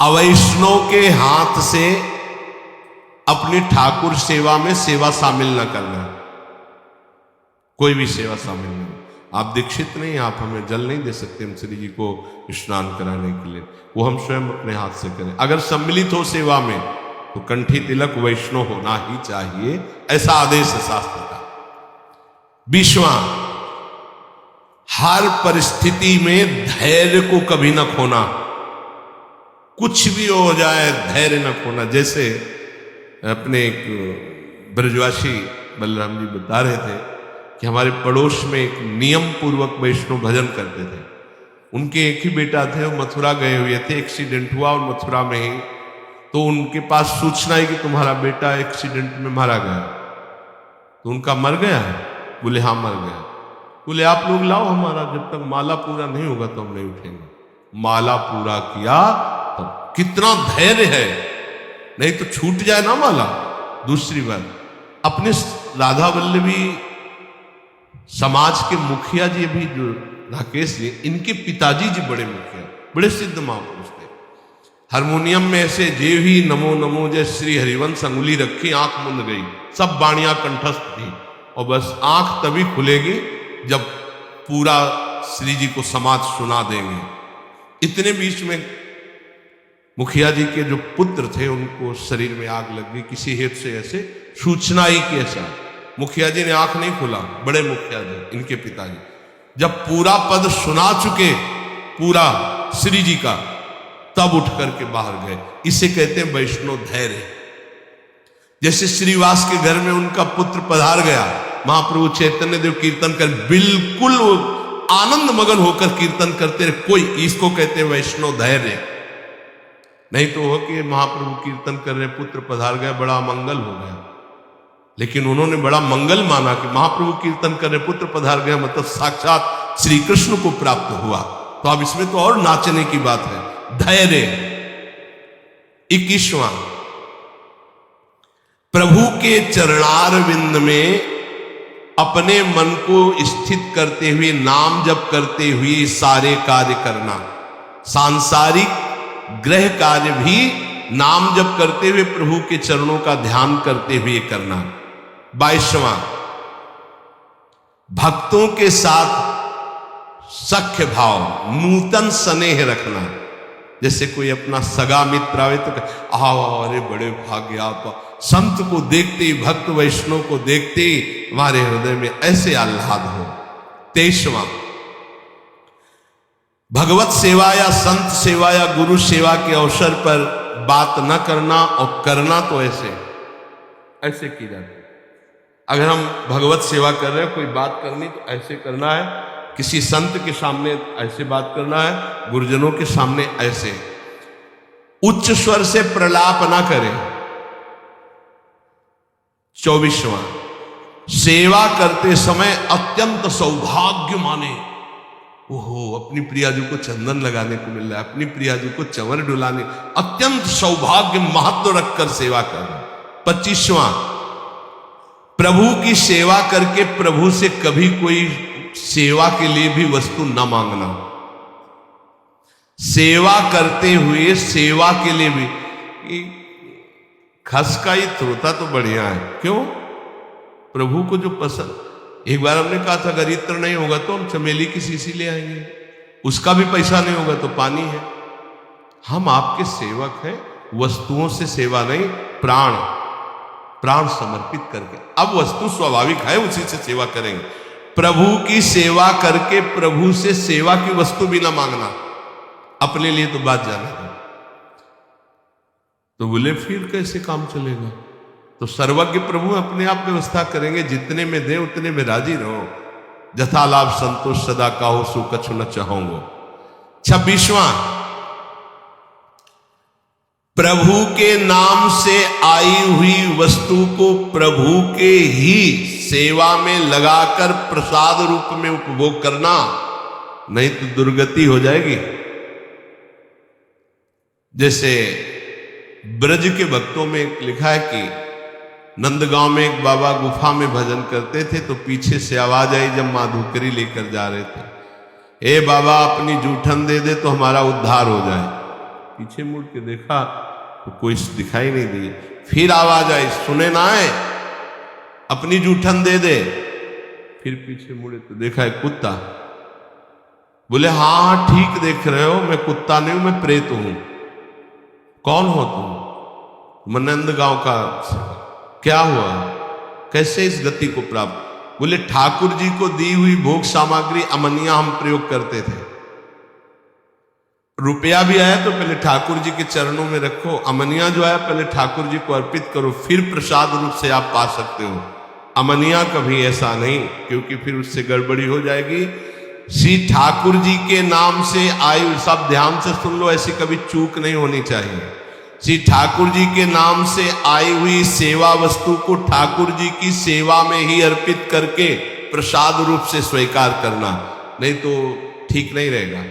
S1: अवैष्णव के हाथ से अपनी ठाकुर सेवा में सेवा शामिल न करना, कोई भी सेवा शामिल नहीं। आप दीक्षित नहीं, आप हमें जल नहीं दे सकते हम श्री जी को स्नान कराने के लिए, वो हम स्वयं अपने हाथ से करें। अगर सम्मिलित हो सेवा में तो कंठी तिलक वैष्णव होना ही चाहिए, ऐसा आदेश है शास्त्र का। 20वां, हर परिस्थिति में धैर्य को कभी न खोना, कुछ भी हो जाए धैर्य न खोना। जैसे अपने एक ब्रजवासी बलराम जी बता रहे थे कि हमारे पड़ोस में एक नियम पूर्वक वैष्णव भजन करते थे, उनके एक ही बेटा थे, वो मथुरा गए हुए थे, एक्सीडेंट हुआ और मथुरा में ही, तो उनके पास सूचना है कि तुम्हारा बेटा एक्सीडेंट में मारा गया। तो उनका मर गया है? बोले हाँ मर गया। बोले आप लोग लाओ हमारा, जब तक माला पूरा नहीं होगा तो हम नहीं उठेंगे। माला पूरा किया तब कितना धैर्य है, नहीं तो छूट जाए ना माला। दूसरी बात, अपने राधा वल्लभी समाज के मुखिया जी भी जो राकेश जी, इनके पिताजी जी बड़े मुखिया, बड़े सिद्ध महापुरुष थे। हारमोनियम में ऐसे जे ही नमो नमो जय श्री हरिवंश अंगुली रखी, आंख मुंद गई, सब बाणियां कंठस्थ थी, और बस आंख तभी खुलेगी जब पूरा श्री जी को समाज सुना देंगे। इतने बीच में मुखिया जी के जो पुत्र थे उनको शरीर में आग लग गई, किसी हेतु से ऐसे सूचना ही कि ऐसा। मुखिया जी ने आंख नहीं खोला, बड़े मुखिया जी इनके पिताजी जब पूरा पद सुना चुके पूरा श्री जी का, तब उठ करके बाहर गए। इसे कहते हैं वैष्णव धैर्य। जैसे श्रीवास के घर में उनका पुत्र पधार गया, महाप्रभु चैतन्य देव कीर्तन कर बिल्कुल आनंद मगन होकर कीर्तन करते रहे, कोई, इसको कहते हैं वैष्णव धैर्य। नहीं तो हो कि महाप्रभु कीर्तन कर रहे, पुत्र पधार गया, बड़ा मंगल हो गया, लेकिन उन्होंने बड़ा मंगल माना कि महाप्रभु कीर्तन कर रहे, पुत्र पधार गया, मतलब साक्षात श्री कृष्ण को प्राप्त हुआ। तो अब इसमें तो और नाचने की बात है, धैर्य। 21वां, प्रभु के चरणारविंद में अपने मन को स्थित करते हुए, नाम जप करते हुए सारे कार्य करना। सांसारिक ग्रह कार्य भी नाम जप करते हुए प्रभु के चरणों का ध्यान करते हुए करना। 22वां, भक्तों के साथ सख्य भाव, नूतन स्नेह रखना। जैसे कोई अपना सगा मित्र आवे तो आओ, अरे बड़े भाग्य आप, संत को देखते ही, भक्त वैष्णव को देखते ही हमारे हृदय में ऐसे आह्लाद हो। 23वां, भगवत सेवा या संत सेवा या गुरु सेवा के अवसर पर बात न करना, और करना तो ऐसे की जाती है। अगर हम भगवत सेवा कर रहे हैं, कोई बात करनी तो ऐसे करना है, किसी संत के सामने ऐसे बात करना है, गुरुजनों के सामने ऐसे। उच्च स्वर से प्रलाप ना करें। 24वां, सेवा करते समय अत्यंत सौभाग्य माने। ओहो, अपनी प्रियाजू को चंदन लगाने को मिल रहा है, अपनी प्रियाजू को चंवर डुलाने, अत्यंत सौभाग्य महत्व रखकर सेवा करना। 25वां, प्रभु की सेवा करके प्रभु से कभी कोई सेवा के लिए भी वस्तु न मांगना। सेवा करते हुए सेवा के लिए भी खस का ही थ्रोता तो बढ़िया है। क्यों? प्रभु को जो पसंद। एक बार हमने कहा था अगर इत्र नहीं होगा तो हम चमेली की शीशी ले आएंगे, उसका भी पैसा नहीं होगा तो पानी है। हम आपके सेवक हैं, वस्तुओं से सेवा नहीं, प्राण समर्पित करके। अब वस्तु स्वाभाविक है, उसी से सेवा करेंगे। प्रभु की सेवा करके प्रभु से सेवा की वस्तु भी ना मांगना, अपने लिए तो बात जाने दो। तो बोले फिर कैसे काम चलेगा? तो सर्वज्ञ प्रभु अपने आप व्यवस्था करेंगे, जितने में दे उतने में राजी रहो। जथा लाभ संतोष सदा काहो सो कछु न चाहोगे। 26वां, प्रभु के नाम से आई हुई वस्तु को प्रभु के ही सेवा में लगाकर प्रसाद रूप में उपभोग करना, नहीं तो दुर्गति हो जाएगी। जैसे ब्रज के भक्तों में लिखा है कि नंदगांव में एक बाबा गुफा में भजन करते थे, तो पीछे से आवाज आई जब माधुकरी लेकर जा रहे थे, ए बाबा अपनी जूठन दे दे तो हमारा उद्धार हो जाए। पीछे मुड़ के देखा तो कोई दिखाई नहीं दी। फिर आवाज आई, सुने ना है, अपनी जूठन दे दे। फिर पीछे मुड़े तो देखा है कुत्ता। बोले हाँ ठीक देख रहे हो, मैं कुत्ता नहीं हूं, मैं प्रेत हूं। कौन हो तुम? मैं नंदगांव का। क्या हुआ? कैसे इस गति को प्राप्त? बोले ठाकुर जी को दी हुई भोग सामग्री अमनिया हम प्रयोग करते थे। रुपया भी आया तो पहले ठाकुर जी के चरणों में रखो, अमनिया जो आया पहले ठाकुर जी को अर्पित करो, फिर प्रसाद रूप से आप पा सकते हो। अमनिया कभी ऐसा नहीं, क्योंकि फिर उससे गड़बड़ी हो जाएगी। श्री ठाकुर जी के नाम से आई, सब ध्यान से सुन लो, ऐसी कभी चूक नहीं होनी चाहिए। श्री ठाकुर जी के नाम से आई हुई सेवा वस्तु को ठाकुर जी की सेवा में ही अर्पित करके प्रसाद रूप से स्वीकार करना, नहीं तो ठीक नहीं रहेगा।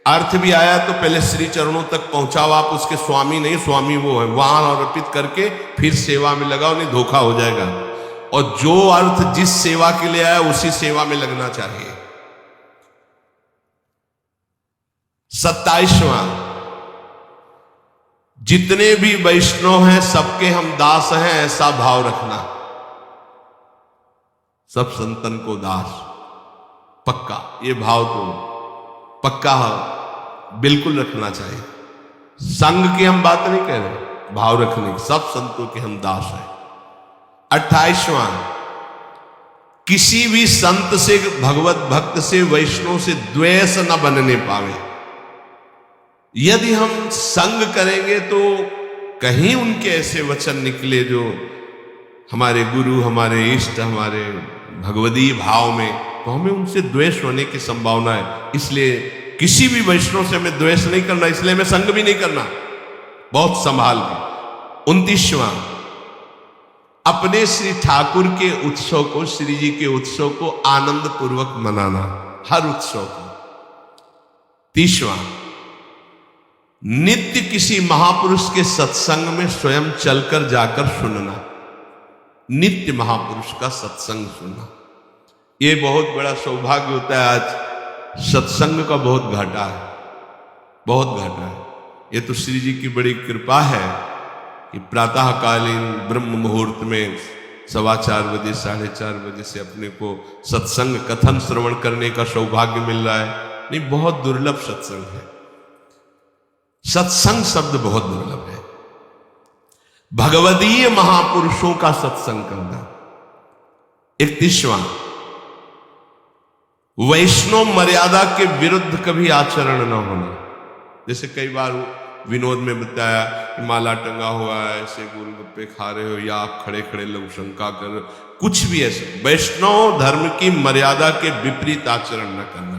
S1: अर्थ भी आया तो पहले श्री चरणों तक पहुंचाओ, आप उसके स्वामी नहीं, स्वामी वो है, वहां अर्पित करके फिर सेवा में लगाओ, नहीं धोखा हो जाएगा। और जो अर्थ जिस सेवा के लिए आया उसी सेवा में लगना चाहिए। 27वां, जितने भी वैष्णव हैं सबके हम दास हैं, ऐसा भाव रखना। सब संतन को दास, पक्का ये भाव तो पक्का बिल्कुल रखना चाहिए। संग की हम बात नहीं कह रहे, भाव रखने की। सब संतों के हम दास हैं। 28वां, किसी भी संत से, भगवत भक्त से, वैष्णव से द्वेष न बनने पावे। यदि हम संग करेंगे तो कहीं उनके ऐसे वचन निकले जो हमारे गुरु, हमारे इष्ट, हमारे भगवदीय भाव में, तो हमें उनसे द्वेष होने की संभावना है। इसलिए किसी भी वैष्णव से हमें द्वेष नहीं करना, इसलिए हमें संग भी नहीं करना, बहुत संभाल के। 29वां, अपने श्री ठाकुर के उत्सव को, श्री जी के उत्सव को आनंद पूर्वक मनाना, हर उत्सव को। 30वां, नित्य किसी महापुरुष के सत्संग में स्वयं चलकर जाकर सुनना, नित्य महापुरुष का सत्संग सुनना। ये बहुत बड़ा सौभाग्य होता है। आज सत्संग का बहुत घाटा है, बहुत घाटा है। ये तो श्री जी की बड़ी कृपा है कि प्रातःकालीन ब्रह्म मुहूर्त में 4:15 बजे, 4:30 बजे से अपने को सत्संग कथन श्रवण करने का सौभाग्य मिल रहा है। नहीं, बहुत दुर्लभ सत्संग है। सत्संग शब्द बहुत दुर्लभ है। भगवदीय महापुरुषों का सत्संग करना। 31वां, वैष्णव मर्यादा के विरुद्ध कभी आचरण न होना। जैसे कई बार विनोद में बताया कि माला टंगा हुआ है, ऐसे गोलगप्पे खा रहे हो, या आप खड़े खड़े लोग शंका कर रहे हो, कुछ भी ऐसे वैष्णव धर्म की मर्यादा के विपरीत आचरण न करना।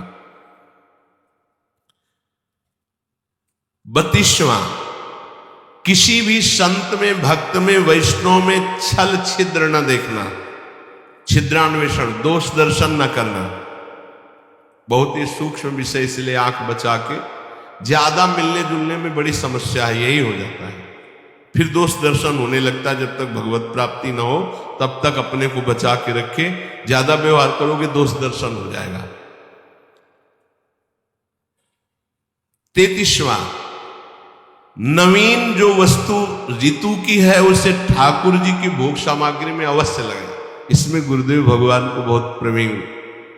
S1: 32वां, किसी भी संत में, भक्त में, वैष्णव में छल छिद्र न देखना, छिद्रान्वेषण, दोष दर्शन न करना। बहुत ही सूक्ष्म विषय, इसलिए आंख बचा के। ज्यादा मिलने जुलने में बड़ी समस्या है, यही हो जाता है। फिर दोष दर्शन होने लगता है। जब तक भगवत प्राप्ति न हो तब तक अपने को बचा के रखे। ज्यादा व्यवहार करोगे दोष दर्शन हो जाएगा। 33वां, नवीन जो वस्तु ऋतु की है उसे ठाकुर जी की भोग सामग्री में अवश्य लगे। इसमें गुरुदेव भगवान को बहुत प्रवीण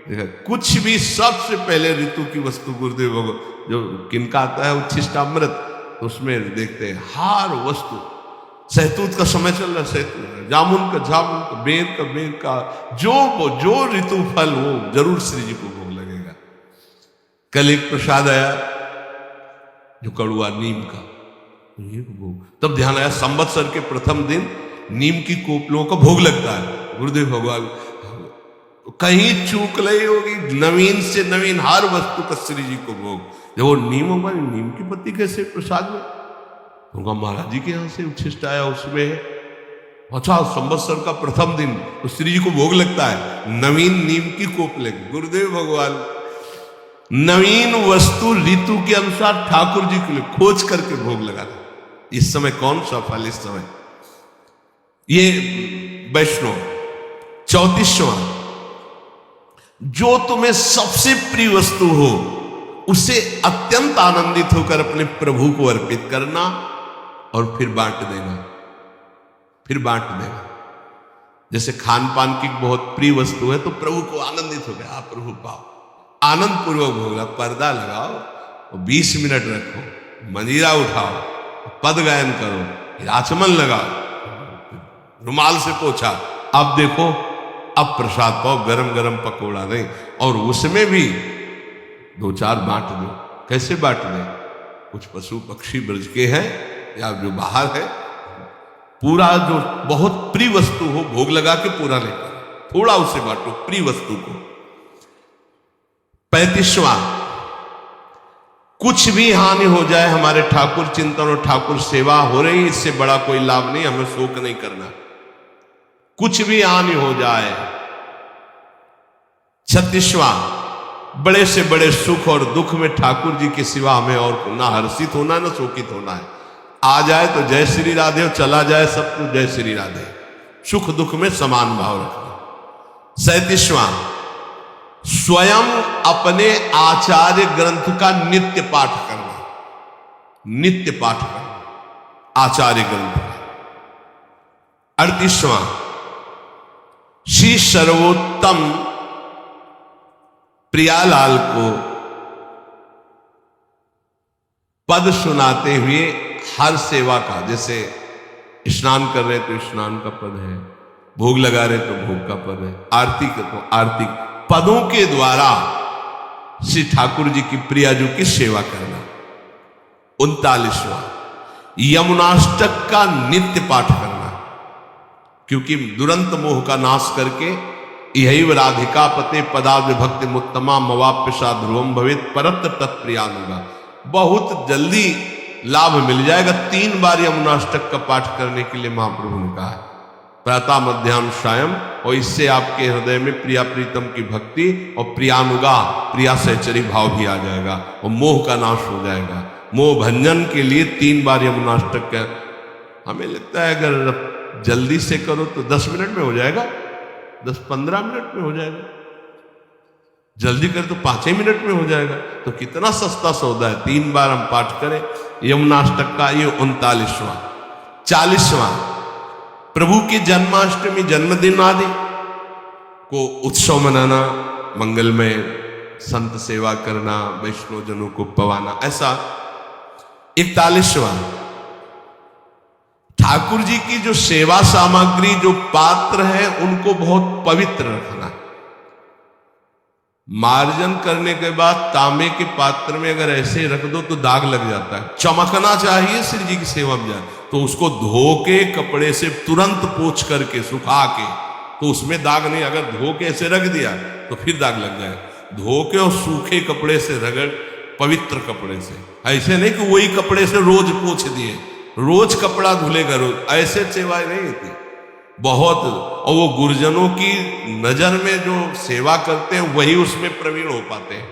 S1: देखा। कुछ भी सबसे पहले ऋतु की वस्तु गुरुदेव भगवान जो किनका आता है उच्छिष्टामृत, तो उसमें देखते हैं हर वस्तु। सहतूत का समय चल रहा है, सहतूत, जामुन का, बेर का जो ऋतु फल वो जरूर श्री जी को भोग लगेगा। कल एक प्रसाद आया जो कड़ुआ नीम का, ये भोग, तब ध्यान आया संवत्सर के प्रथम दिन नीम की कोपलों का भोग लगता है। गुरुदेव भगवान कहीं चूक नहीं होगी, नवीन से नवीन हर वस्तु का श्री जी को भोग। जब वो नीम की पत्ती कैसे प्रसाद में, उनका महाराज जी के यहां से उच्छिष्ट आया, उसमें अच्छा संवत्सर का प्रथम दिन तो श्री जी को भोग लगता है नवीन नीम की कोपले। गुरुदेव भगवान नवीन वस्तु ऋतु के अनुसार ठाकुर जी के लिए खोज करके भोग लगाता। इस समय कौन सा फल, इस समय ये वैष्णव। 34वां, जो तुम्हें सबसे प्रिय वस्तु हो उसे अत्यंत आनंदित होकर अपने प्रभु को अर्पित करना और फिर बांट देना। जैसे खान पान की बहुत प्रिय वस्तु है तो प्रभु को आनंदित हो गया, प्रभु पाओ, आनंद पूर्वक भोगला। पर्दा लगाओ, 20 मिनट रखो, मंजीरा उठाओ, पद गायन करो, आचमन लगाओ, रुमाल से पोछा, अब देखो अब प्रसाद पाओ, गरम गरम पकोड़ा नहीं, और उसमें भी 2-4 बांट दो। कैसे बांट दें, कुछ पशु पक्षी ब्रज के हैं या जो बाहर है, पूरा जो बहुत प्रिय वस्तु हो भोग लगा के पूरा नहीं पाए, थोड़ा उसे बांटो प्रिय वस्तु को। 35वां, कुछ भी हानि हो जाए, हमारे ठाकुर चिंतन और ठाकुर सेवा हो रही, इससे बड़ा कोई लाभ नहीं, हमें शोक नहीं करना, कुछ भी हानि हो जाए। 36वां, बड़े से बड़े सुख और दुख में ठाकुर जी के सिवा हमें और ना हर्षित होना ना शोकित होना है। आ जाए तो जय श्री राधे, और चला जाए सब कुछ जय श्री राधे, सुख दुख में समान भाव रखना। 37वां, स्वयं अपने आचार्य ग्रंथ का नित्य पाठ करना, आचार्य ग्रंथ का। 38वां, श्री सर्वोत्तम प्रियालाल को पद सुनाते हुए हर सेवा का, जैसे स्नान कर रहे तो स्नान का पद है, भोग लगा रहे तो भोग का पद है, आरती का तो आरती, पदों के द्वारा श्री ठाकुर जी की प्रियाजू की सेवा करना। 39वां, यमुनाष्टक का नित्य पाठ करना, क्योंकि दुरंत मोह का नाश करके यही राधिका पते पदाब्ज भक्ति मुत्तमा मवाप्यसा ध्रुवम भवेत परत्र तत्प्रियानुगा, बहुत जल्दी लाभ मिल जाएगा। 3 बार यमुनाष्टक का पाठ करने के लिए महाप्रभु ने कहा है, प्रातः मध्याह्न सायं, और इससे आपके हृदय में प्रिया प्रीतम की भक्ति और प्रियानुगा, प्रिया सहचरी भाव भी आ जाएगा और मोह का नाश हो जाएगा। मोह भंजन के लिए 3 बार यमुनाष्टक का, हमें लगता है अगर जल्दी से करो तो 10 मिनट में हो जाएगा, 10-15 मिनट में हो जाएगा, जल्दी कर तो 5 ही मिनट में हो जाएगा। तो कितना सस्ता सौदा है, 3 बार हम पाठ करें यमुनाष्टक का। ये 39वां। 40वां, प्रभु की जन्माष्टमी जन्मदिन आदि को उत्सव मनाना, मंगलमय संत सेवा करना, वैष्णव जनों को पवाना, ऐसा। 41वां, ठाकुर जी की जो सेवा सामग्री, जो पात्र है, उनको बहुत पवित्र रखना। मार्जन करने के बाद तांबे के पात्र में अगर ऐसे रख दो तो दाग लग जाता है, चमकना चाहिए श्री जी की सेवा में जाए, तो उसको धो के कपड़े से तुरंत पोंछ करके सुखा के, तो उसमें दाग नहीं। अगर धो के ऐसे रख दिया तो फिर दाग लग जाए। धो के और सूखे कपड़े से रगड़, पवित्र कपड़े से, ऐसे नहीं कि वही कपड़े से रोज पोंछ दिए, रोज कपड़ा धुलेगा रोज, ऐसे सेवाएं नहीं होती बहुत। और वो गुरुजनों की नजर में जो सेवा करते हैं वही उसमें प्रवीण हो पाते हैं,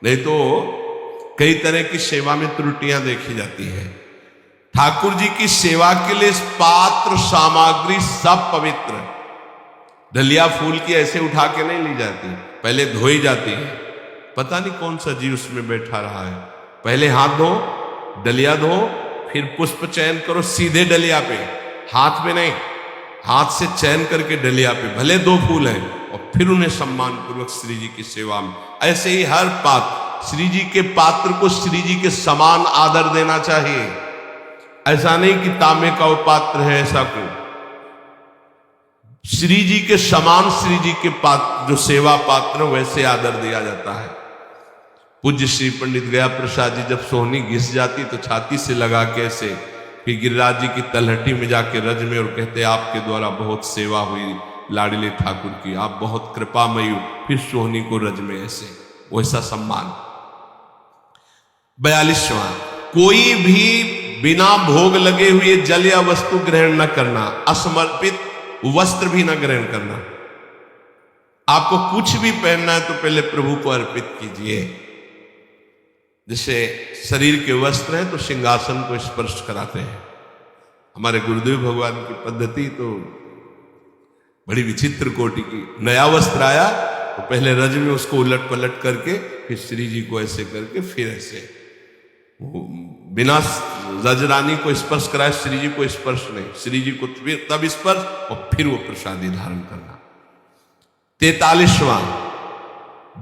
S1: नहीं तो कई तरह की सेवा में त्रुटियां देखी जाती है। ठाकुर जी की सेवा के लिए पात्र सामग्री सब पवित्र। डलिया फूल की ऐसे उठा के नहीं ली जाती, पहले धोई जाती है, पता नहीं कौन सा जीव उसमें बैठा रहा है, पहले हाथ धो, डलिया धो, फिर पुष्प चयन करो सीधे डलिया पे, हाथ में नहीं, हाथ से चयन करके डलिया पे, भले 2 फूल हैं, और फिर उन्हें सम्मान पूर्वक श्री जी की सेवा में। ऐसे ही हर पात्र, श्री जी के पात्र को श्री जी के समान आदर देना चाहिए। ऐसा नहीं कि तांबे का वो पात्र है, ऐसा को श्री जी के समान, श्री जी के पात्र जो सेवा पात्र वैसे आदर दिया जाता है। पूज्य श्री पंडित गया प्रसाद जी जब सोहनी घिस जाती तो छाती से लगा के ऐसे कि गिरिराज जी की तलहटी में जाके रज में, और कहते आपके द्वारा बहुत सेवा हुई लाडले ठाकुर की, आप बहुत कृपामयी हो, फिर सोहनी को रज में ऐसे वैसा सम्मान। 42वां, कोई भी बिना भोग लगे हुए जल या वस्तु ग्रहण न करना, असमर्पित वस्त्र भी न ग्रहण करना। आपको कुछ भी पहनना है तो पहले प्रभु को अर्पित कीजिए। जैसे शरीर के वस्त्र हैं तो सिंहासन को स्पर्श कराते हैं। हमारे गुरुदेव भगवान की पद्धति तो बड़ी विचित्र कोटि की। नया वस्त्र आया तो पहले रज में उसको उलट पलट करके, फिर श्री जी को ऐसे करके, फिर ऐसे बिना रजरानी को स्पर्श कराए श्री जी को स्पर्श नहीं, श्री जी को तब स्पर्श और फिर वो प्रसादी धारण करना। 43वां,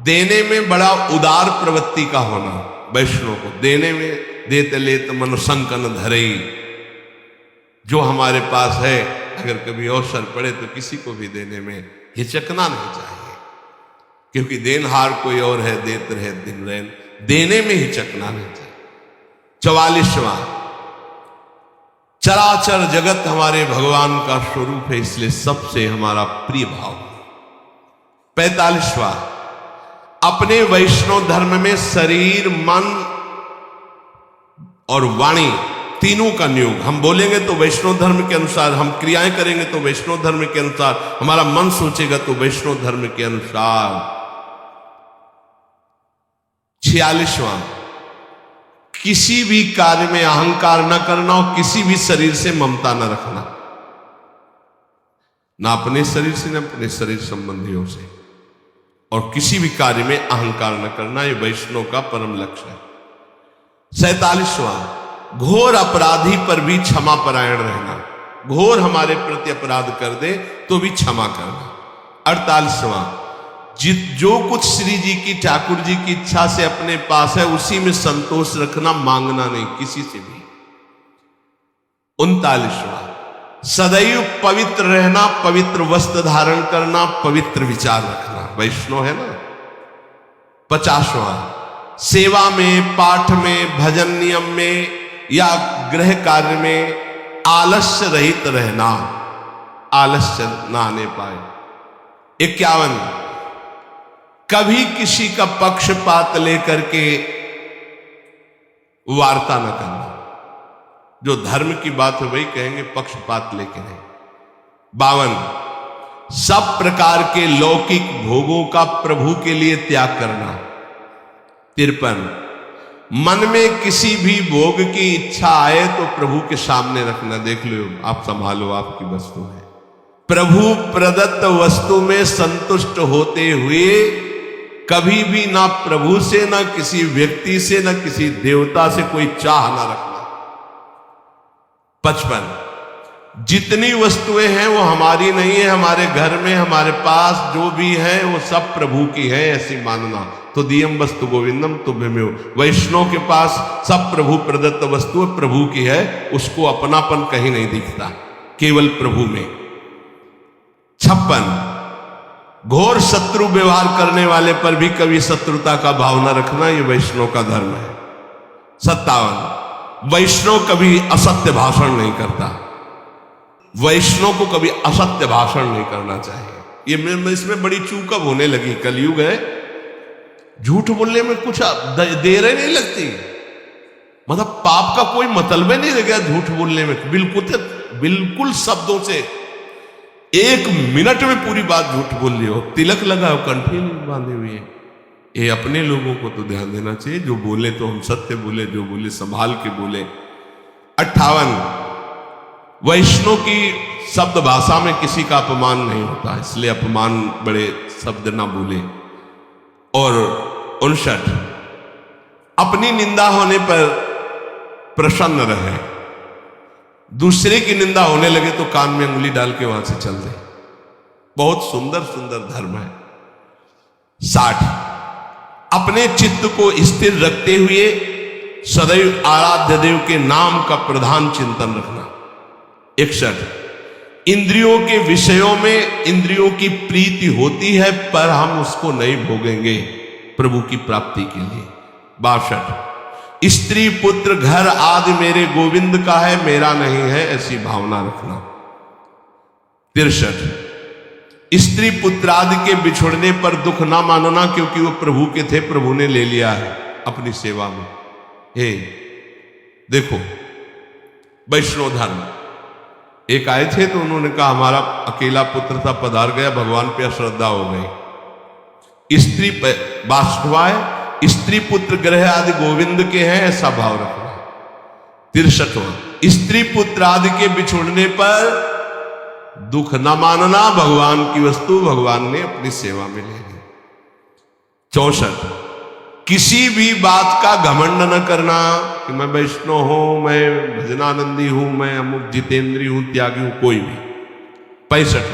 S1: देने में बड़ा उदार प्रवृत्ति का होना। वैष्णव को देने में देते लेत मन संकन धरई, जो हमारे पास है अगर कभी अवसर पड़े तो किसी को भी देने में हिचकना नहीं चाहिए, क्योंकि देनहार कोई और है, देते रहे दिन रैन, देने में हिचकना नहीं चाहिए। 44वां, चराचर जगत हमारे भगवान का स्वरूप है, इसलिए सबसे हमारा प्रिय भाव। 45वां, अपने वैष्णव धर्म में शरीर, मन और वाणी तीनों का नियोग। हम बोलेंगे तो वैष्णव धर्म के अनुसार, हम क्रियाएं करेंगे तो वैष्णव धर्म के अनुसार, हमारा मन सोचेगा तो वैष्णव धर्म के अनुसार। 46वां, किसी भी कार्य में अहंकार न करना और किसी भी शरीर से ममता न रखना, ना अपने शरीर से, न अपने शरीर संबंधियों से, और किसी भी कार्य में अहंकार न करना, ये वैष्णव का परम लक्ष्य है। 47वां, घोर अपराधी पर भी क्षमा परायण रहना, घोर हमारे प्रति अपराध कर दे तो भी क्षमा करना। 48वां, जो कुछ श्री जी की, ठाकुर जी की इच्छा से अपने पास है उसी में संतोष रखना, मांगना नहीं किसी से भी। 39वां, सदैव पवित्र रहना, पवित्र वस्त्र धारण करना, पवित्र विचार रखना, वैष्णव है ना। 50वां, सेवा में, पाठ में, भजन नियम में या गृह कार्य में आलस्य रहित रहना, आलस्य ना आने पाए। 51, कभी किसी का पक्षपात लेकर के वार्ता न करना, जो धर्म की बात है वही कहेंगे, पक्षपात लेके नहीं। 52, सब प्रकार के लौकिक भोगों का प्रभु के लिए त्याग करना। 53, मन में किसी भी भोग की इच्छा आए तो प्रभु के सामने रखना, देख लो आप संभालो, आपकी वस्तु है। प्रभु प्रदत्त वस्तु में संतुष्ट होते हुए कभी भी ना प्रभु से, ना किसी व्यक्ति से, ना किसी देवता से कोई चाह ना रखना। 55, जितनी वस्तुएं हैं वो हमारी नहीं है, हमारे घर में हमारे पास जो भी है वो सब प्रभु की है, ऐसी मानना। तो दियम वस्तु गोविंदम तुभ्यमेव, वैष्णव के पास सब प्रभु प्रदत्त वस्तु प्रभु की है, उसको अपनापन कहीं नहीं दिखता, केवल प्रभु में। 56, घोर शत्रु व्यवहार करने वाले पर भी कभी शत्रुता का भाव न रखना, ये वैष्णव का धर्म है। 57, वैष्णव कभी असत्य भाषण नहीं करता, वैष्णव को कभी असत्य भाषण नहीं करना चाहिए। ये इसमें बड़ी चूकब होने लगी, कलयुग है, झूठ बोलने में कुछ देर नहीं लगती, मतलब पाप का कोई मतलब ही नहीं रह गया झूठ बोलने में, बिल्कुल शब्दों से 1 मिनट में पूरी बात झूठ बोल रही हो, तिलक लगाओ, कंठी बांधे हुए। ये अपने लोगों को तो ध्यान देना चाहिए, जो बोले तो हम सत्य बोले, जो बोले संभाल के बोले। 58, वैष्णव की शब्द भाषा में किसी का अपमान नहीं होता, इसलिए अपमान बड़े शब्द ना बोले। और 59, अपनी निंदा होने पर प्रसन्न रहे, दूसरे की निंदा होने लगे तो कान में उंगली डाल के वहां से चल दे। बहुत सुंदर सुंदर धर्म है। 60 अपने चित्त को स्थिर रखते हुए सदैव आराध्य देव के नाम का प्रधान चिंतन रखना। 61 इंद्रियों के विषयों में इंद्रियों की प्रीति होती है पर हम उसको नहीं भोगेंगे प्रभु की प्राप्ति के लिए। 62 स्त्री पुत्र घर आदि मेरे गोविंद का है, मेरा नहीं है, ऐसी भावना रखना। 63 स्त्री पुत्र आदि के बिछुड़ने पर दुख ना मानना, क्योंकि वो प्रभु के थे, प्रभु ने ले लिया है अपनी सेवा में। हे देखो वैष्णव धर्म, एक आए थे तो उन्होंने कहा हमारा अकेला पुत्र था, पधार गया, भगवान पे अश्रद्धा हो गई। स्त्री वास्तवाय स्त्री पुत्र ग्रह आदि गोविंद के हैं, ऐसा भाव रखना। 63 स्त्री पुत्र आदि के बिछुड़ने पर दुख न मानना, भगवान की वस्तु भगवान ने अपनी सेवा में ले ली। 64 किसी भी बात का घमंड न करना कि मैं वैष्णव हूं, मैं भजनानंदी हूं, मैं अमुक जितेंद्री हूं, त्यागी हूं, कोई भी। 65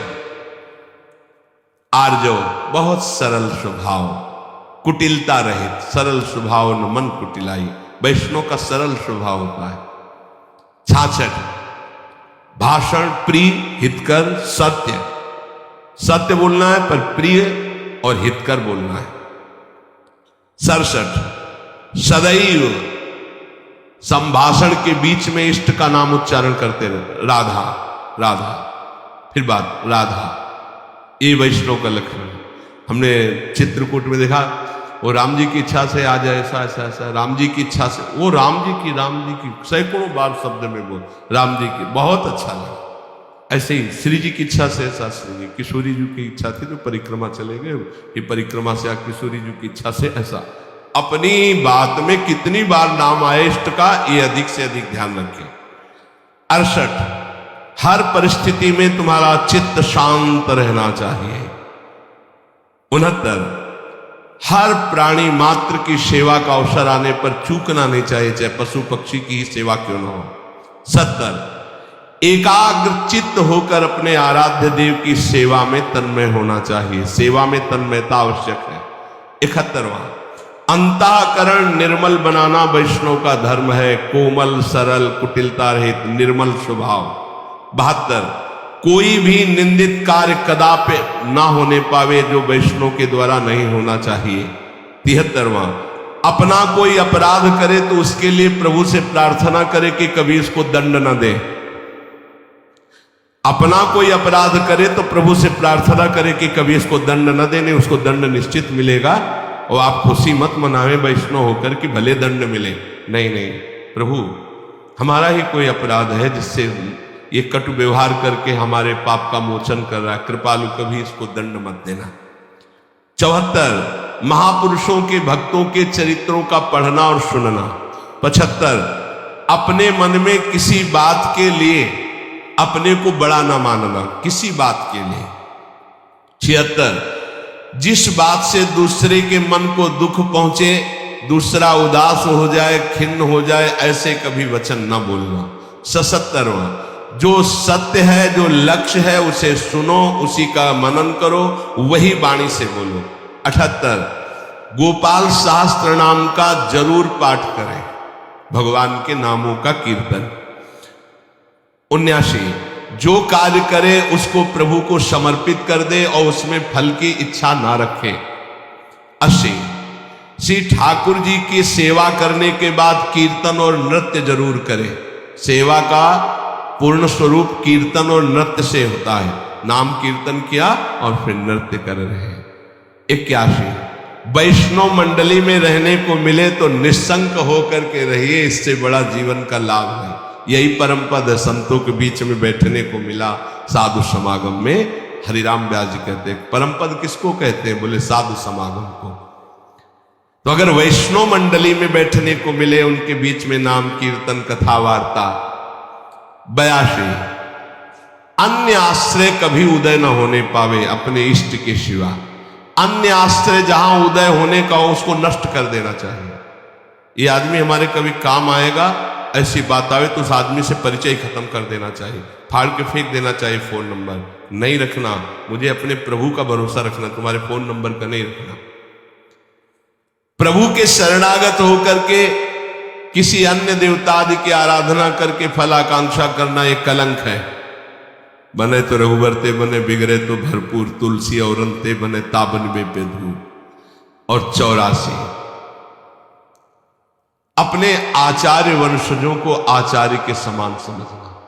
S1: आर्जव बहुत सरल स्वभाव, कुटिलता रहित, सरल स्वभाव न मन कुटिलाई, वैष्णव का सरल स्वभाव होता है। 66 भाषण प्रिय हितकर सत्य, सत्य बोलना है पर प्रिय और हितकर बोलना है। 67 सदैव संभाषण के बीच में इष्ट का नाम उच्चारण करते रहे, राधा राधा, फिर बात राधा, ये वैष्णव का लक्षण है। हमने चित्रकूट में देखा, वो राम जी की इच्छा से आ जाए, ऐसा ऐसा ऐसा, राम जी की इच्छा से, वो राम जी की सैकड़ों बार शब्द में बोल, राम जी की, बहुत अच्छा लगा। ऐसे ही श्री जी की इच्छा से ऐसा, श्री जी किशोरी जी की इच्छा थी तो परिक्रमा चले गए, ये परिक्रमा से किशोरी जी की इच्छा से ऐसा। अपनी बात में कितनी बार नाम आए इष्ट का, ये अधिक से अधिक ध्यान रखें। 68 हर परिस्थिति में तुम्हारा चित्त शांत रहना चाहिए। 69 हर प्राणी मात्र की सेवा का अवसर आने पर चूकना नहीं चाहिए, चाहे पशु पक्षी की ही सेवा क्यों न हो। 70 एकाग्र चित्त होकर अपने आराध्य देव की सेवा में तन्मय होना चाहिए, सेवा में तन्मयता आवश्यक है। 71 अंतःकरण निर्मल बनाना वैष्णव का धर्म है, कोमल सरल कुटिलता रहित निर्मल स्वभाव। 72 कोई भी निंदित कार्य कदापि ना होने पावे जो वैष्णव के द्वारा नहीं होना चाहिए। 73 अपना कोई अपराध करे तो उसके लिए प्रभु से प्रार्थना करे कि कभी इसको दंड न दे। अपना कोई अपराध करे तो प्रभु से प्रार्थना करे कि कभी इसको दंड न देने, उसको दंड निश्चित मिलेगा, और आप खुशी मत मनावे वैष्णव होकर कि भले दंड मिले। नहीं नहीं, प्रभु हमारा ही कोई अपराध है जिससे ये कटु व्यवहार करके हमारे पाप का मोचन कर रहा है, कृपालु कभी इसको दंड मत देना। 74 महापुरुषों के भक्तों के चरित्रों का पढ़ना और सुनना। 75 अपने मन में किसी बात के लिए अपने को बड़ा ना मानना, किसी बात के लिए। 76 जिस बात से दूसरे के मन को दुख पहुंचे, दूसरा उदास हो जाए, खिन्न हो जाए, ऐसे कभी वचन न बोलना। 77 जो सत्य है, जो लक्ष्य है, उसे सुनो, उसी का मनन करो, वही वाणी से बोलो। 78 गोपाल सहस्त्र नाम का जरूर पाठ करें, भगवान के नामों का कीर्तन। 79 जो कार्य करे उसको प्रभु को समर्पित कर दे और उसमें फल की इच्छा ना रखे। 80 श्री ठाकुर जी की सेवा करने के बाद कीर्तन और नृत्य जरूर करे। सेवा का पूर्ण स्वरूप कीर्तन और नृत्य से होता है, नाम कीर्तन किया और फिर नृत्य कर रहे। 81 वैष्णव मंडली में रहने को मिले तो निस्संक होकर के रहिए, इससे बड़ा जीवन का लाभ है। यही परम पद संतों के बीच में बैठने को मिला साधु समागम में। हरिराम व्यास जी कहते हैं परम पद किसको कहते हैं, बोले साधु समागम को। तो अगर वैष्णव मंडली में बैठने को मिले, उनके बीच में नाम कीर्तन कथा वार्ता। 82 अन्य आश्रय कभी उदय न होने पावे अपने इष्ट के सिवा। अन्य आश्रय जहां उदय होने का हो उसको नष्ट कर देना चाहिए। ये आदमी हमारे कभी काम आएगा, ऐसी बात आवे तो उस आदमी से परिचय खत्म कर देना चाहिए, फाड़ के फेंक देना चाहिए। फोन नंबर नहीं रखना, मुझे अपने प्रभु का भरोसा रखना, तुम्हारे फोन नंबर का नहीं रखना। प्रभु के शरणागत होकर के किसी अन्य देवता आदि की आराधना करके फलाकांक्षा करना एक कलंक है। बने तो रघुबर ते बने, बिगड़े तो भरपूर, तुलसी और अंते बने, ताबन में बेधू और 84। अपने आचार्य वंशजों को आचार्य के समान समझना।